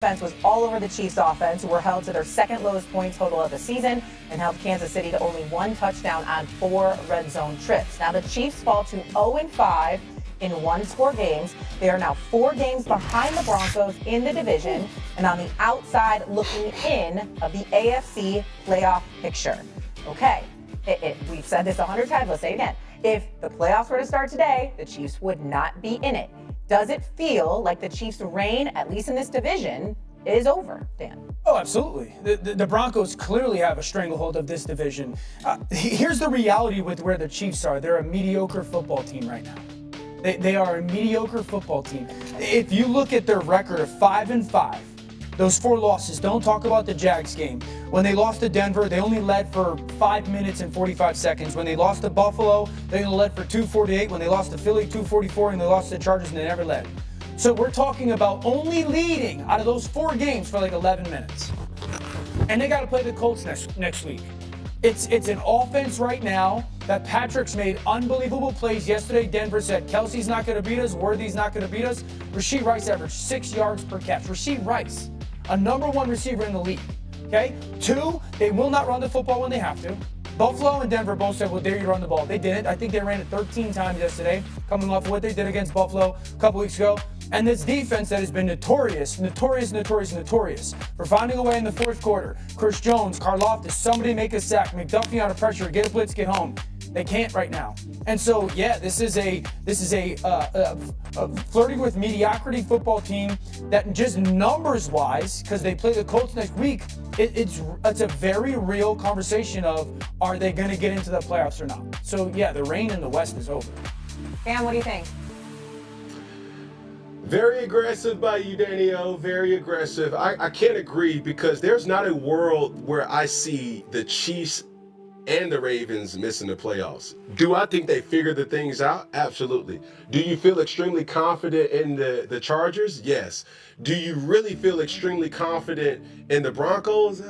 Offense was all over the Chiefs offense, who were held to their second lowest point total of the season and held Kansas City to only 1 touchdown on 4 red zone trips. Now the Chiefs fall to 0-5 in 1-score games. They are now 4 games behind the Broncos in the division and on the outside looking in of the AFC playoff picture. Okay, we've said this 100 times, let's say it again. If the playoffs were to start today, the Chiefs would not be in it. Does it feel like the Chiefs' reign, at least in this division, is over, Dan? Oh, absolutely. The Broncos clearly have a stranglehold of this division. Here's the reality with where the Chiefs are. They're a mediocre football team right now. They are a mediocre football team. If you look at their record of 5-5, those 4 losses, don't talk about the Jags game. When they lost to Denver, they only led for 5 minutes and 45 seconds. When they lost to Buffalo, they only led for 2:48. When they lost to Philly, 2:44, and they lost to the Chargers, and they never led. So we're talking about only leading out of those 4 games for like 11 minutes. And they got to play the Colts next week. It's an offense right now that Patrick's made unbelievable plays. Yesterday, Denver said, Kelsey's not going to beat us. Worthy's not going to beat us. Rasheed Rice averaged 6 yards per catch. Rasheed Rice, a #1 receiver in the league. Okay? 2, they will not run the football when they have to. Buffalo and Denver both said, well, dare you run the ball. They didn't. I think they ran it 13 times yesterday, coming off of what they did against Buffalo a couple weeks ago. And this defense that has been notorious for finding a way in the fourth quarter. Chris Jones, Karlaftis, somebody make a sack, McDuffie out of pressure, get a blitz, get home. They can't right now. And so, yeah, this is a flirting with mediocrity football team that just numbers-wise, because they play the Colts next week, it's a very real conversation of, are they going to get into the playoffs or not? So, yeah, the reign in the West is over. Dan, what do you think? Very aggressive by you, Danielle. Very aggressive. I can't agree because there's not a world where I see the Chiefs and the Ravens missing the playoffs. Do I think they figured the things out? Absolutely. Do you feel extremely confident in the Chargers? Yes. Do you really feel extremely confident in the Broncos?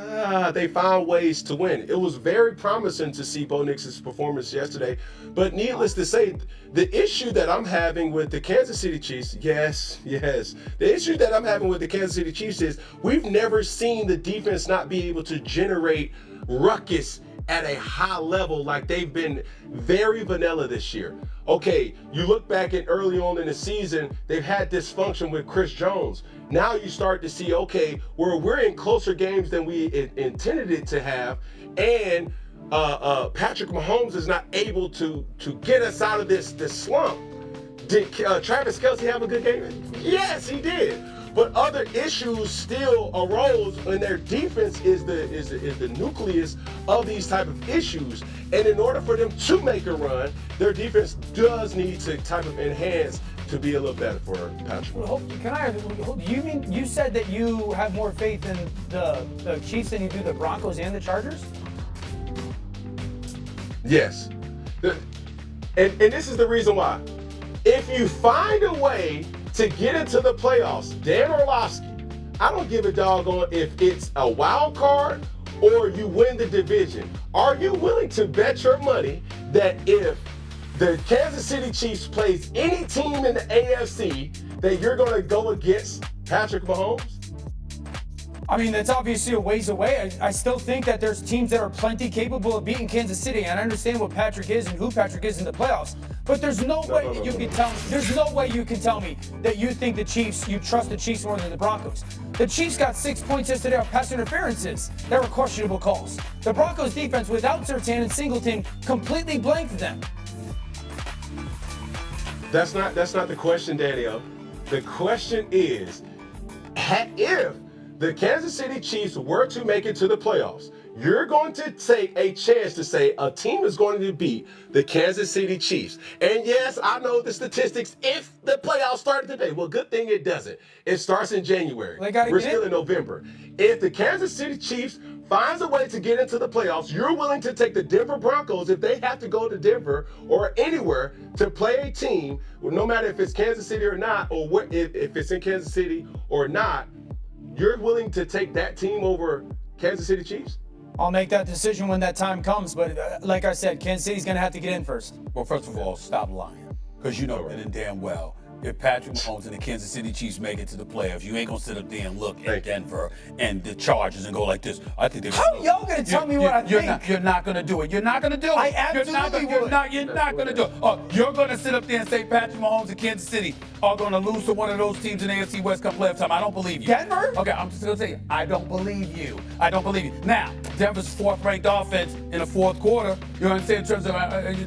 They found ways to win. It was very promising to see Bo Nix's performance yesterday, but needless to say, the issue that I'm having with the Kansas City Chiefs, yes, the issue that I'm having with the Kansas City Chiefs is we've never seen the defense not be able to generate ruckus at a high level like they've been very vanilla this year. Okay, you look back at early on in the season, they've had dysfunction with Chris Jones. Now you start to see, okay, we're in closer games than we intended it to have, and Patrick Mahomes is not able to get us out of this slump. Did Travis Kelce have a good game? Yes, he did. But other issues still arose, and their defense is the nucleus of these type of issues. And in order for them to make a run, their defense does need to type of enhance to be a little better for Patrick. You said that you have more faith in the Chiefs than you do the Broncos and the Chargers? Yes. And this is the reason why. If you find a way to get into the playoffs, Dan Orlovsky, I don't give a doggone if it's a wild card or you win the division. Are you willing to bet your money that if the Kansas City Chiefs plays any team in the AFC, that you're going to go against Patrick Mahomes? I mean, that's obviously a ways away. I still think that there's teams that are plenty capable of beating Kansas City, and I understand what Patrick is and who Patrick is in the playoffs. But there's no way you can tell me. There's no way you can tell me that you think you trust the Chiefs more than the Broncos. The Chiefs got 6 points yesterday off pass interferences that were questionable calls. The Broncos defense without Surtain and Singleton completely blanked them. That's not the question, Daniel. The question is, if the Kansas City Chiefs were to make it to the playoffs, you're going to take a chance to say a team is going to beat the Kansas City Chiefs. And yes, I know the statistics if the playoffs started today. Well, good thing it doesn't. It starts in January. We're still in November. If the Kansas City Chiefs finds a way to get into the playoffs, you're willing to take the Denver Broncos if they have to go to Denver or anywhere to play a team, no matter if it's Kansas City or not, or if it's in Kansas City or not, you're willing to take that team over Kansas City Chiefs? I'll make that decision when that time comes, but like I said, Kansas City's going to have to get in first. Well, first of all, stop lying, because you know good and damn well if Patrick Mahomes and the Kansas City Chiefs make it to the playoffs, you ain't gonna sit up there and look at Denver and the Chargers and go like this. I think they're How are y'all gonna tell me what I think? You're not gonna do it. You're not gonna do it. I absolutely would. You're not gonna do it. You're gonna sit up there and say Patrick Mahomes and Kansas City are gonna lose to one of those teams in the AFC West come playoff time. I don't believe you. Denver? Okay, I'm just gonna tell you, I don't believe you. I don't believe you. Now, Denver's fourth-ranked offense in the fourth quarter. You know what I'm saying, in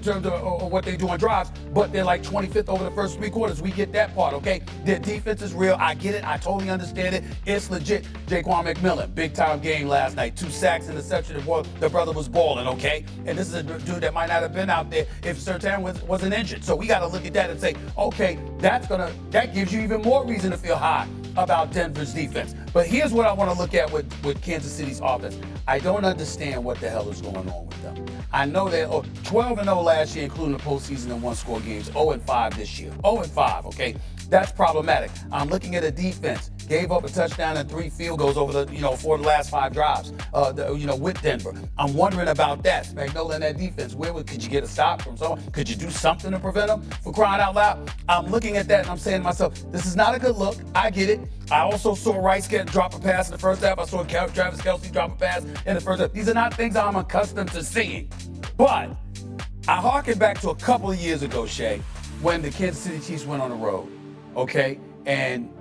terms of what they do on drives, but they're like 25th over the first 3 quarters. We get that part, okay? Their defense is real. I get it. I totally understand it. It's legit. Jaquan McMillan, big-time game last night. 2 sacks, interception. The brother was balling, okay? And this is a dude that might not have been out there if Sertan wasn't injured. So we got to look at that and say, okay, that gives you even more reason to feel high about Denver's defense. But here's what I want to look at with Kansas City's offense. I don't understand what the hell is going on with them. I know they're 12-0 last year, including the postseason and one-score games. 0-5 this year. 0-5, okay? That's problematic. I'm looking at a defense. Gave up a touchdown and 3 field goals over for the last 5 drives, with Denver. I'm wondering about that. Spagnuolo and that defense. Could you get a stop from someone? Could you do something to prevent them? For crying out loud. I'm looking at that and I'm saying to myself, this is not a good look. I get it. I also saw Rice drop a pass in the first half. I saw Travis Kelce drop a pass in the first half. These are not things I'm accustomed to seeing. But I harken back to a couple of years ago, Shay, when the Kansas City Chiefs went on the road, okay? And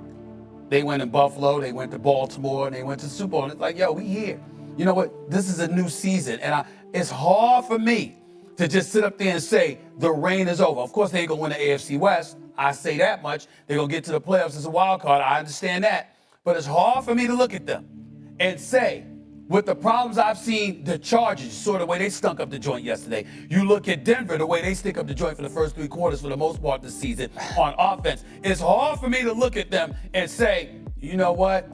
they went in Buffalo, they went to Baltimore, and they went to the Super Bowl. And it's like, yo, we here. You know what? This is a new season. And it's hard for me to just sit up there and say the reign is over. Of course, they ain't going to win the AFC West. I say that much. They're going to get to the playoffs as a wild card. I understand that. But it's hard for me to look at them and say, with the problems I've seen, the Chargers, sort of the way they stunk up the joint yesterday. You look at Denver, the way they stick up the joint for the first 3 quarters for the most part this season on offense. It's hard for me to look at them and say, you know what?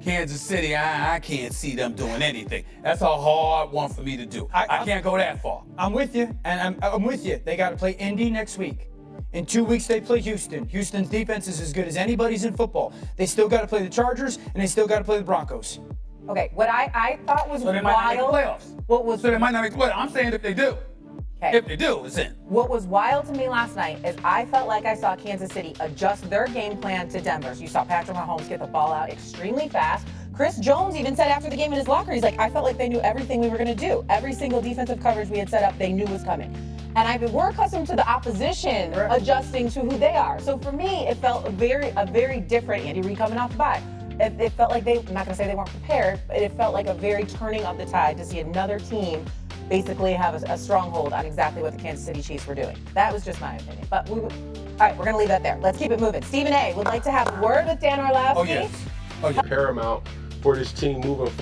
Kansas City, I can't see them doing anything. That's a hard one for me to do. I can't go that far. I'm with you, and I'm with you. They got to play Indy next week. In 2 weeks, they play Houston. Houston's defense is as good as anybody's in football. They still got to play the Chargers, and they still got to play the Broncos. Okay, what I thought was so they wild. might not make the playoffs. So they might not make the playoffs. I'm saying if they do. Okay. If they do, it's in. What was wild to me last night is I felt like I saw Kansas City adjust their game plan to Denver's. You saw Patrick Mahomes get the ball out extremely fast. Chris Jones even said after the game in his locker, he's like, I felt like they knew everything we were going to do. Every single defensive coverage we had set up, they knew was coming. And we're accustomed to the opposition adjusting to who they are. So for me, it felt a very different Andy Reid coming off the bye. It felt like I'm not going to say they weren't prepared, but it felt like a very turning of the tide to see another team basically have a stronghold on exactly what the Kansas City Chiefs were doing. That was just my opinion. But all right, we're going to leave that there. Let's keep it moving. Stephen A. would like to have a word with Dan Orlovsky. Oh, yes. Paramount for this team moving forward.